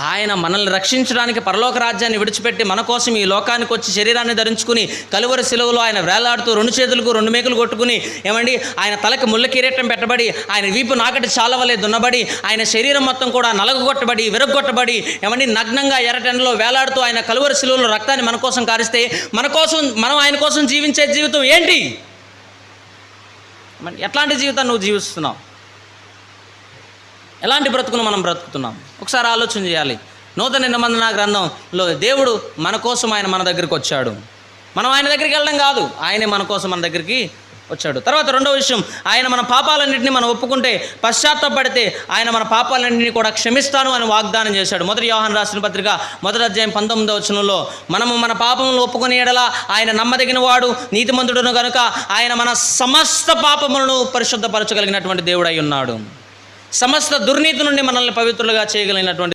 ఆయన మనల్ని రక్షించడానికి పరలోక రాజ్యాన్ని విడిచిపెట్టి మన కోసం ఈ లోకానికి వచ్చి శరీరాన్ని ధరించుకుని కలువరి శిలువలో ఆయన వేలాడుతూ 2 చేతులకు 2 మేకులు కొట్టుకుని ఏమండి ఆయన తలకి ముళ్ళ కిరీటం పెట్టబడి ఆయన వీపు నాకటి చాలవలే దున్నబడి ఆయన శరీరం మొత్తం కూడా నలగొట్టబడి విరగొట్టబడి ఏమండి నగ్నంగా ఎర్రటెండలో వేలాడుతూ ఆయన కలువరి శిలువలో రక్తాన్ని మన కోసం కారిస్తే మనం ఆయన కోసం జీవించే జీవితం ఏంటి? ఎట్లాంటి జీవితాన్ని నువ్వు జీవిస్తున్నావు? ఎలాంటి బ్రతుకును మనం బ్రతుకుతున్నాం? ఒకసారి ఆలోచన చేయాలి. నూతన నిబంధన గ్రంథంలో దేవుడు మన కోసం ఆయన మన దగ్గరికి వచ్చాడు. మనం ఆయన దగ్గరికి వెళ్ళడం కాదు, ఆయనే మన కోసం మన దగ్గరికి వచ్చాడు. తర్వాత రెండో విషయం, ఆయన మన పాపాలన్నింటినీ మనం ఒప్పుకుంటే, పశ్చాత్తాపడితే ఆయన మన పాపాలన్నింటినీ కూడా క్షమిస్తాను అని వాగ్దానం చేశాడు. 1 యోహాను రాసిన పత్రిక 1వ అధ్యాయం 19వ వచనంలో, మనము మన పాపములను ఒప్పుకునే యెడల ఆయన నమ్మదగిన వాడు నీతిమంతుడును కనుక ఆయన మన సమస్త పాపములను పరిశుద్ధపరచగలిగినటువంటి దేవుడై ఉన్నాడు. సమస్త దుర్నీతి నుండి మనల్ని పవిత్రులుగా చేయగలిగినటువంటి